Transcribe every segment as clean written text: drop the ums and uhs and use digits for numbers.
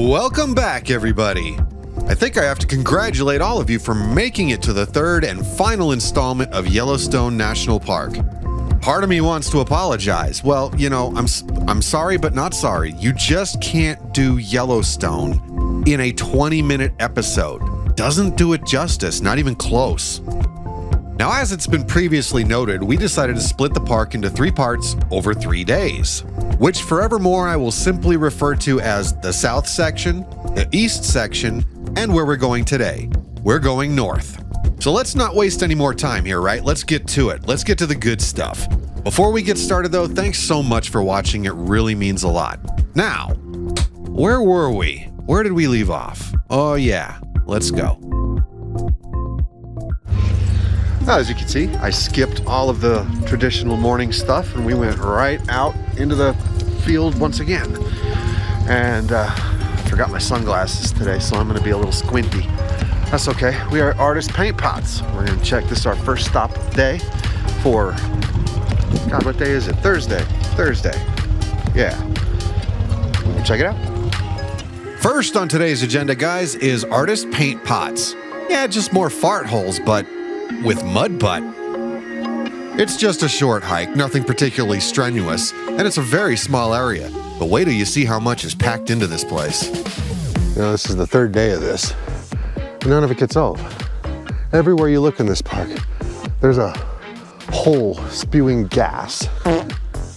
Welcome back, everybody. I think I have to congratulate all of you for making it to the third and final installment of Yellowstone National Park. Part of me wants to apologize. Well, you know, I'm sorry, but not sorry. You just can't do Yellowstone in a 20-minute episode. Doesn't do it justice, not even close. Now, as it's been previously noted, we decided to split the park into 3 parts over 3 days, which forevermore I will simply refer to as the south section, the east section, and where we're going today. We're going north. So let's not waste any more time here, right? Let's get to it. Let's get to the good stuff. Before we get started though, thanks so much for watching. It really means a lot. Now, where were we? Where did we leave off? Oh yeah, let's go. As you can see, I skipped all of the traditional morning stuff and we went right out into the field once again. And I forgot my sunglasses today, so I'm going to be a little squinty. That's okay. We are at Artist Paint Pots. We're going to check this, our first stop of the day for, God, what day is it? Thursday. Yeah. We'll check it out. First on today's agenda, guys, is Artist Paint Pots. Yeah, just more fart holes, but with mud butt. It's just a short hike, nothing particularly strenuous, and it's a very small area. But wait till you see how much is packed into this place. You know, this is the 3rd day of this. None of it gets old. Everywhere you look in this park, there's a hole spewing gas.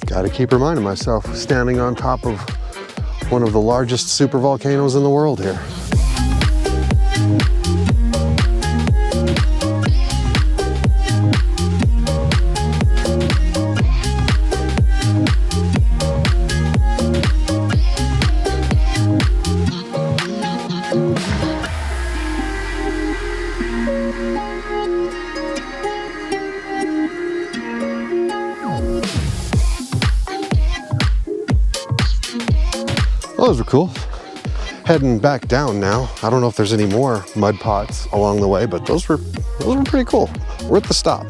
Gotta keep reminding myself, standing on top of one of the largest supervolcanoes in the world here. Those were cool. Heading back down now. I don't know if there's any more mud pots along the way, but those were pretty cool. Worth the stop.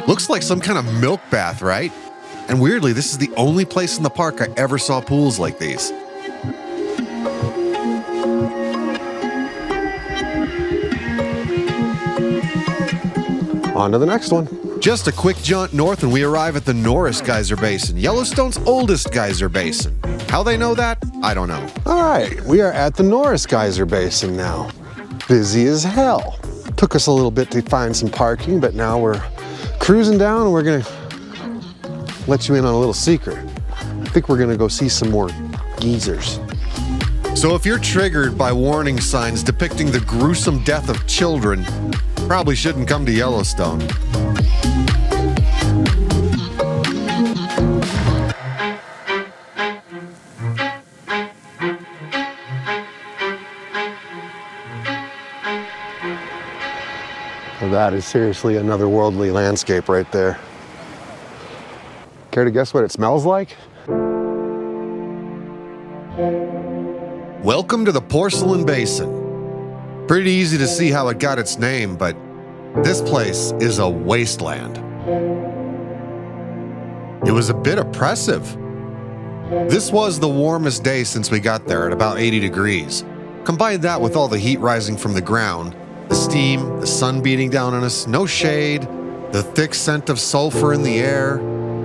Looks like some kind of milk bath, right? And weirdly, this is the only place in the park I ever saw pools like these. On to the next one. Just a quick jaunt north and we arrive at the Norris Geyser Basin, Yellowstone's oldest geyser basin. How they know that? I don't know. All right, we are at the Norris Geyser Basin now. Busy as hell. Took us a little bit to find some parking, but now we're cruising down and we're gonna let you in on a little secret. I think we're gonna go see some more geysers. So if you're triggered by warning signs depicting the gruesome death of children, probably shouldn't come to Yellowstone. Well, that is seriously another worldly landscape right there. Care to guess what it smells like? Welcome to the Porcelain Basin. Pretty easy to see how it got its name, but this place is a wasteland. It was a bit oppressive. This was the warmest day since we got there at about 80 degrees. Combine that with all the heat rising from the ground, the steam, the sun beating down on us, no shade, the thick scent of sulfur in the air.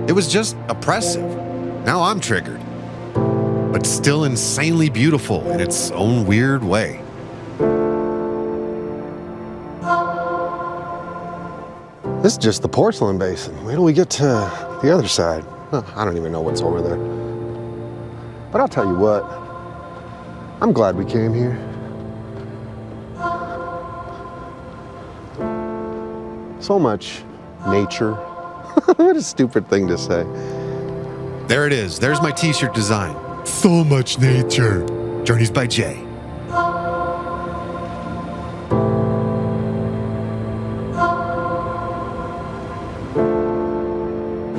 It was just oppressive. Now I'm triggered. But still insanely beautiful in its own weird way. This is just the Porcelain Basin. Wait till we get to the other side. I don't even know what's over there. But I'll tell you what, I'm glad we came here. So much nature. What a stupid thing to say. There it is. There's my t-shirt design. So much nature. Journeys by Jay.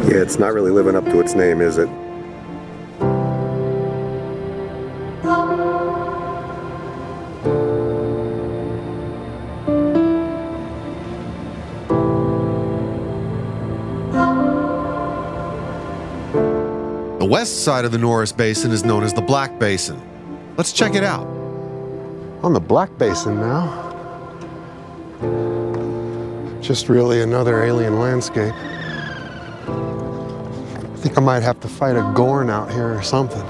Yeah, it's not really living up to its name, is it? The west side of the Norris Basin is known as the Black Basin. Let's check it out. On the Black Basin now. Just really another alien landscape. I think I might have to fight a gorn out here or something.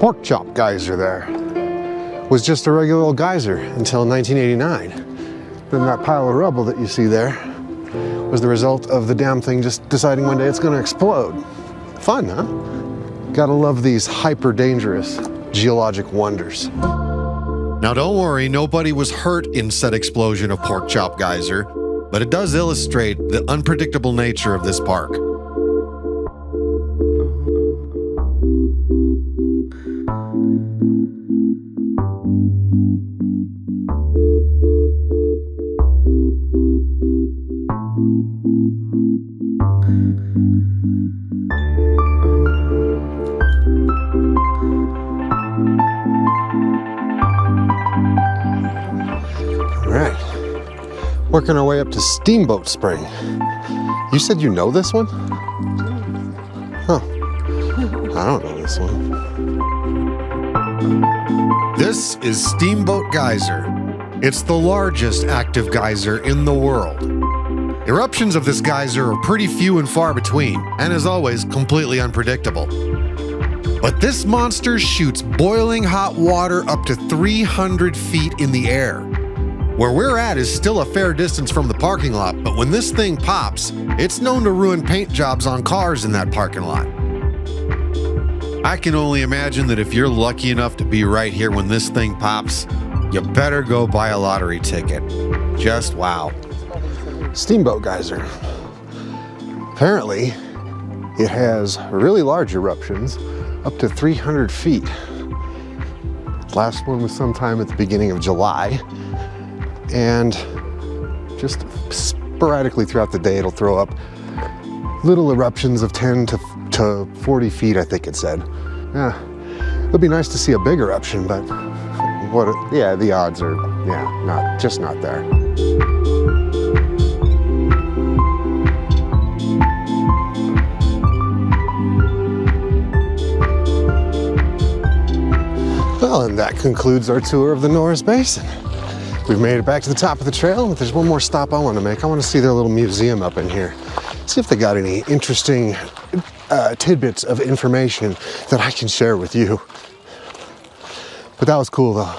Pork chop geyser there. Was just a regular old geyser until 1989. Then that pile of rubble that you see there was the result of the damn thing just deciding one day it's gonna explode. Fun, huh? Gotta love these hyper dangerous geologic wonders. Now don't worry, nobody was hurt in said explosion of pork chop geyser, but it does illustrate the unpredictable nature of this park. Working our way up to Steamboat Spring. You said you know this one? Huh. I don't know this one. This is Steamboat Geyser. It's the largest active geyser in the world. Eruptions of this geyser are pretty few and far between, and as always, completely unpredictable. But this monster shoots boiling hot water up to 300 feet in the air. Where we're at is still a fair distance from the parking lot, but when this thing pops, it's known to ruin paint jobs on cars in that parking lot. I can only imagine that if you're lucky enough to be right here when this thing pops, you better go buy a lottery ticket. Just wow. Steamboat geyser. Apparently, it has really large eruptions, up to 300 feet. Last one was sometime at the beginning of July. And just sporadically throughout the day, it'll throw up little eruptions of 10 to 40 feet, I think it said. Yeah, it'd be nice to see a big eruption, but the odds are, just not there. Well, and that concludes our tour of the Norris Basin. We've made it back to the top of the trail, but there's one more stop I want to make. I want to see their little museum up in here. See if they got any interesting tidbits of information that I can share with you. But that was cool though.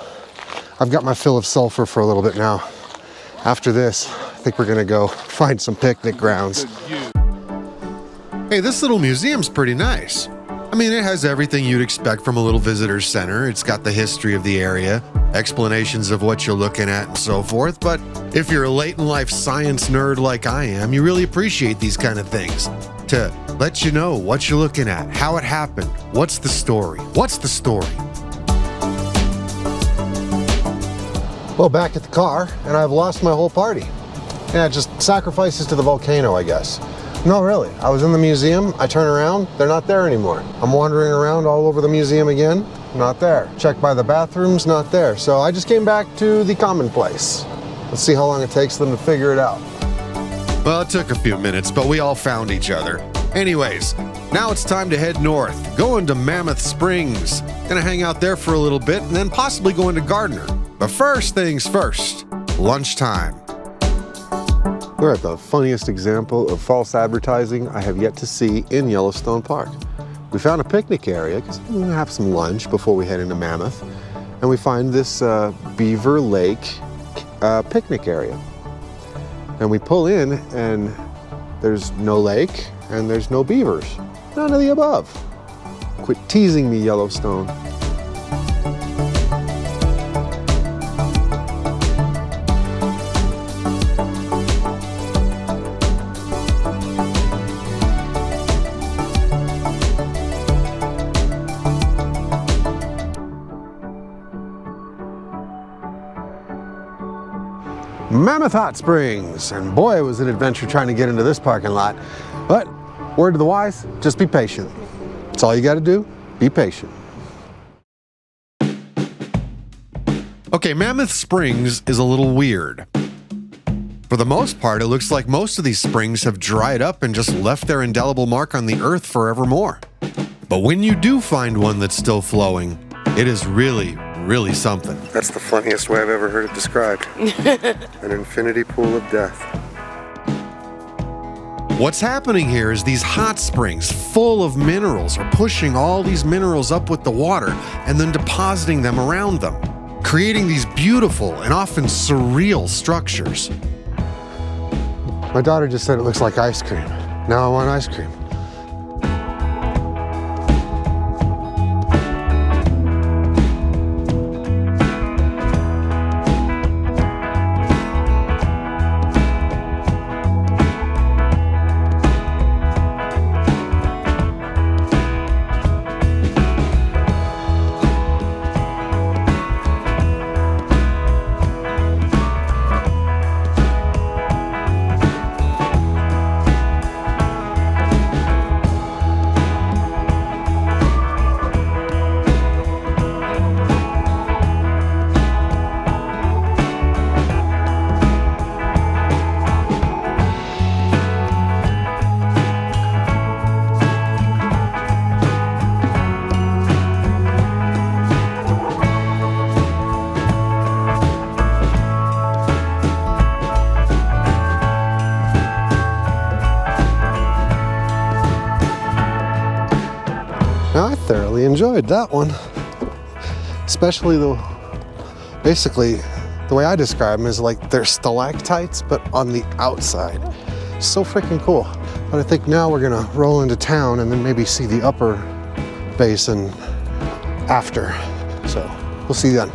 I've got my fill of sulfur for a little bit now. After this, I think we're gonna go find some picnic grounds. Hey, this little museum's pretty nice. I mean, it has everything you'd expect from a little visitor center. It's got the history of the area, explanations of what you're looking at and so forth. But if you're a late in life science nerd like I am, you really appreciate these kind of things to let you know what you're looking at, how it happened, what's the story. Well, back at the car, and I've lost my whole party. Yeah, just sacrifices to the volcano, I guess. No, really. I was in the museum, I turn around, they're not there anymore. I'm wandering around all over the museum again, not there. Checked by the bathrooms, not there. So I just came back to the commonplace. Let's see how long it takes them to figure it out. Well, it took a few minutes, but we all found each other. Anyways, now it's time to head north, going to Mammoth Springs. Gonna hang out there for a little bit and then possibly going to Gardiner. But first things first, lunchtime. We're at the funniest example of false advertising I have yet to see in Yellowstone Park. We found a picnic area because we're gonna have some lunch before we head into Mammoth. And we find this Beaver Lake picnic area. And we pull in and there's no lake and there's no beavers. None of the above. Quit teasing me, Yellowstone. Mammoth Hot Springs. And boy, it was an adventure trying to get into this parking lot. But word to the wise, just be patient. That's all you got to do, be patient. Okay, Mammoth Springs is a little weird. For the most part, it looks like most of these springs have dried up and just left their indelible mark on the earth forevermore. But when you do find one that's still flowing, it is really, really something. That's the funniest way I've ever heard it described. An infinity pool of death. What's happening here is these hot springs full of minerals are pushing all these minerals up with the water and then depositing them around them, creating these beautiful and often surreal structures. My daughter just said it looks like ice cream. Now I want ice cream. I thoroughly enjoyed that one. Especially basically, the way I describe them is like they're stalactites, but on the outside. So freaking cool. But I think now we're gonna roll into town and then maybe see the upper basin after. So we'll see you then.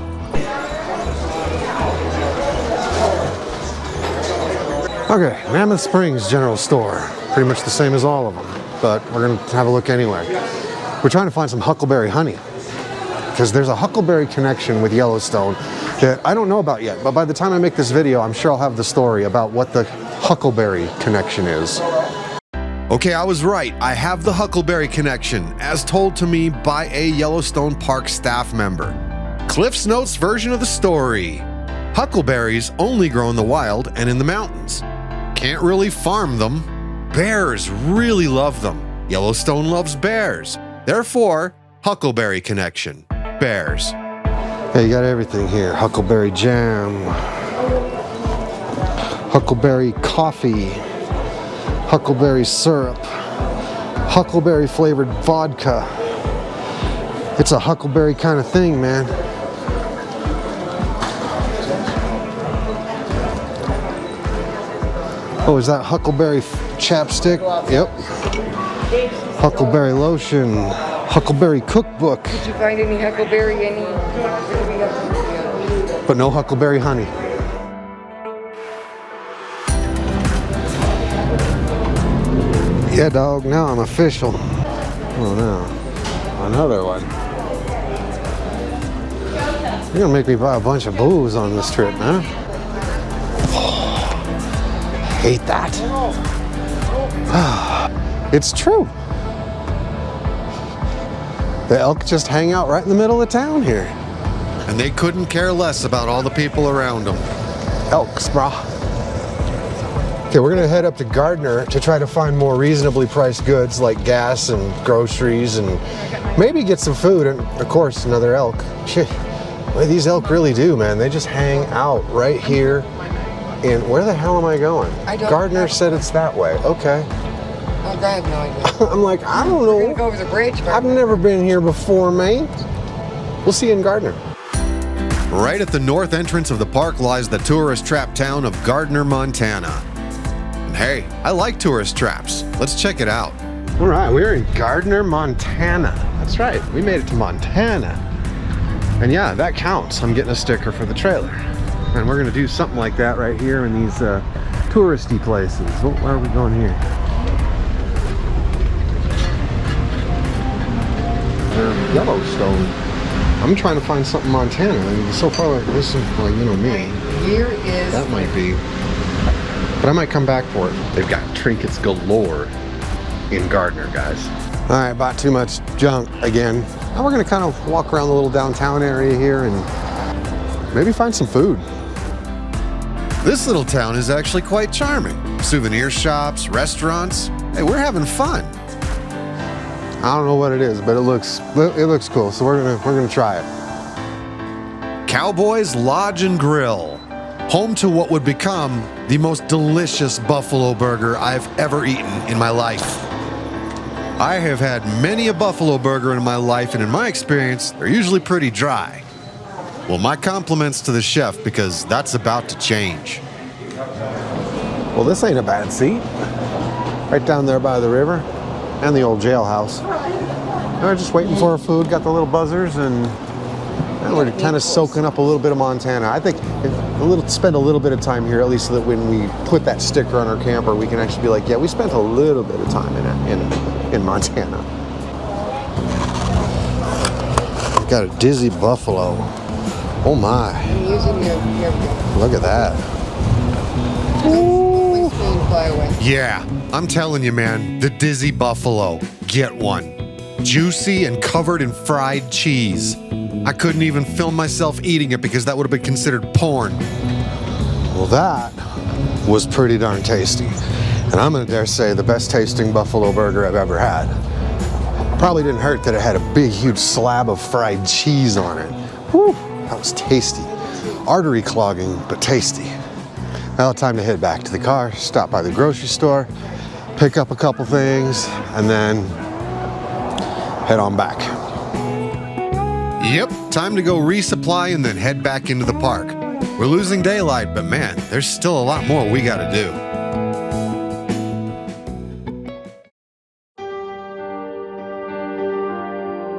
Okay, Mammoth Springs General Store. Pretty much the same as all of them, but we're gonna have a look anyway. We're trying to find some huckleberry honey because there's a huckleberry connection with Yellowstone that I don't know about yet, but by the time I make this video, I'm sure I'll have the story about what the huckleberry connection is. Okay, I was right. I have the huckleberry connection, as told to me by a Yellowstone Park staff member. Cliff's Notes version of the story. Huckleberries only grow in the wild and in the mountains. Can't really farm them. Bears really love them. Yellowstone loves bears. Therefore, huckleberry connection. Bears. Yeah, you got everything here. Huckleberry jam. Huckleberry coffee. Huckleberry syrup. Huckleberry flavored vodka. It's a huckleberry kind of thing, man. Oh, is that huckleberry chapstick? Yep. Huckleberry lotion, huckleberry cookbook. Did you find any huckleberry, But no huckleberry honey. Yeah, dog, now I'm official. Oh no, another one. You're gonna make me buy a bunch of booze on this trip, man. Oh, hate that. It's true. The elk just hang out right in the middle of town here. And they couldn't care less about all the people around them. Elks, brah. Okay, we're gonna head up to Gardiner to try to find more reasonably priced goods like gas and groceries and maybe get some food and, of course, another elk. Shit, what these elk really do, man. They just hang out right here. And where the hell am I going? Gardiner said it's that way. Okay. I have no idea. I'm like, I don't know. We're gonna go over the bridge. I've never been here before, mate. We'll see you in Gardiner. Right at the north entrance of the park lies the tourist trap town of Gardiner, Montana. And hey, I like tourist traps. Let's check it out. All right, we're in Gardiner, Montana. That's right, we made it to Montana. And yeah, that counts. I'm getting a sticker for the trailer. And we're gonna do something like that right here in these touristy places. Oh, where are we going here? Yellowstone. I'm trying to find something Montana. I mean, so far, this is, well, you know me. year is... That might be. But I might come back for it. They've got trinkets galore in Gardiner, guys. All right, bought too much junk again. Now we're gonna kind of walk around the little downtown area here and maybe find some food. This little town is actually quite charming. Souvenir shops, restaurants. Hey, we're having fun. I don't know what it is, but it looks cool. So we're gonna try it. Cowboys Lodge and Grill, home to what would become the most delicious buffalo burger I've ever eaten in my life. I have had many a buffalo burger in my life, and in my experience, they're usually pretty dry. Well, my compliments to the chef, because that's about to change. Well, this ain't a bad seat. Right down there by the river and the old jailhouse. We're just waiting for our food, got the little buzzers, and we're kind of soaking up a little bit of Montana. I think spend a little bit of time here, at least so that when we put that sticker on our camper, we can actually be like, yeah, we spent a little bit of time in Montana. We've got a dizzy buffalo. Oh my. I'm using your Look at that. fly away. Yeah, I'm telling you, man, the dizzy buffalo. Get one. Juicy and covered in fried cheese. I couldn't even film myself eating it because that would have been considered porn. Well, that was pretty darn tasty. And I'm gonna dare say the best tasting buffalo burger I've ever had. Probably didn't hurt that it had a big, huge slab of fried cheese on it. Whew, that was tasty. Artery clogging, but tasty. Now time to head back to the car, stop by the grocery store, pick up a couple things, and then head on back. Yep, time to go resupply and then head back into the park. We're losing daylight, but man, there's still a lot more we gotta do.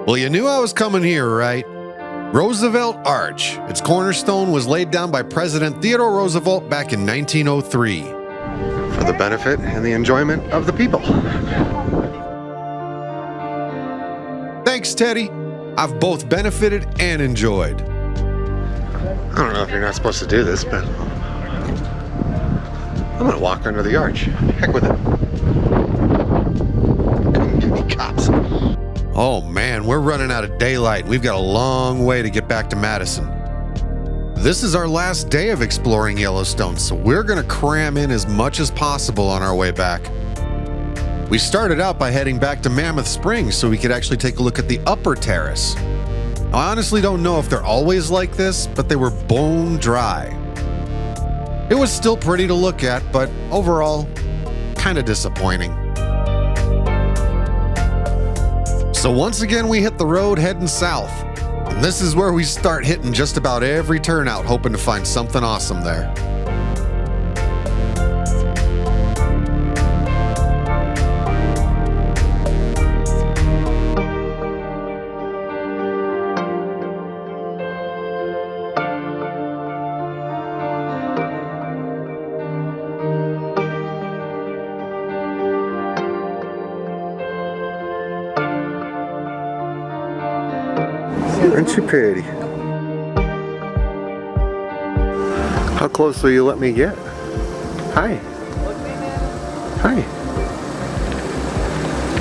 Well, you knew I was coming here, right? Roosevelt Arch. Its cornerstone was laid down by President Theodore Roosevelt back in 1903. For the benefit and the enjoyment of the people. Thanks, Teddy. I've both benefited and enjoyed. I don't know if you're not supposed to do this, but I'm gonna walk under the arch. Heck with it. Come get me, cops. Oh man, we're running out of daylight. We've got a long way to get back to Madison. This is our last day of exploring Yellowstone, so we're gonna cram in as much as possible on our way back. We started out by heading back to Mammoth Springs so we could actually take a look at the upper terrace. I honestly don't know if they're always like this, but they were bone dry. It was still pretty to look at, but overall, kind of disappointing. So once again, we hit the road heading south. And this is where we start hitting just about every turnout, hoping to find something awesome there. Aren't you pretty? How close will you let me get? Hi. Hi.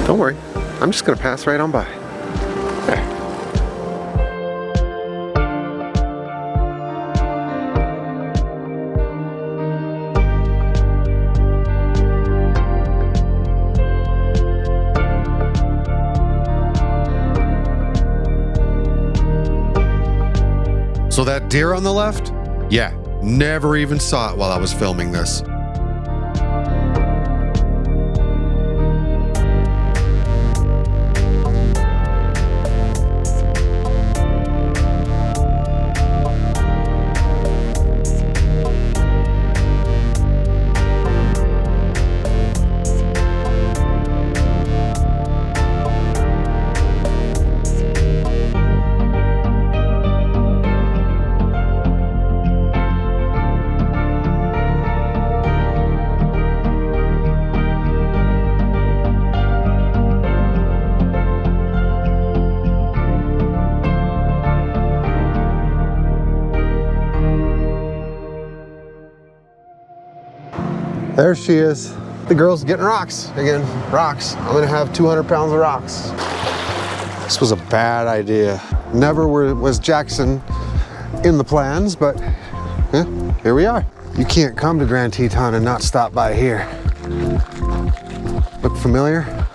Don't worry. I'm just gonna pass right on by. There. So that deer on the left? Yeah, never even saw it while I was filming this. There she is. The girl's getting rocks again. Rocks. I'm gonna have 200 pounds of rocks. This was a bad idea. Never was Jackson in the plans, but here we are. You can't come to Grand Teton and not stop by here. Look familiar?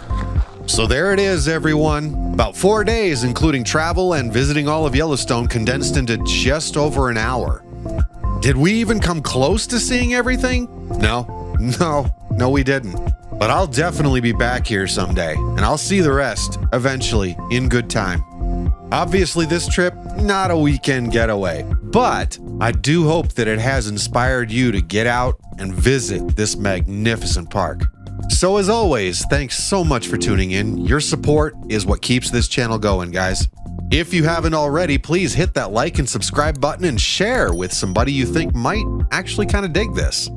So there it is, everyone. About 4 days, including travel and visiting all of Yellowstone, condensed into just over an hour. Did we even come close to seeing everything? No, we didn't. But I'll definitely be back here someday, and I'll see the rest, eventually, in good time. Obviously, this trip, not a weekend getaway, but I do hope that it has inspired you to get out and visit this magnificent park. So as always, thanks so much for tuning in. Your support is what keeps this channel going, guys. If you haven't already, please hit that like and subscribe button and share with somebody you think might actually kind of dig this.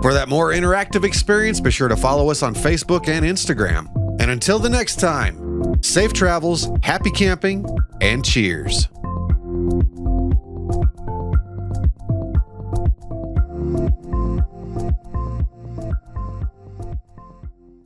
For that more interactive experience, be sure to follow us on Facebook and Instagram. And until the next time, safe travels, happy camping, and cheers.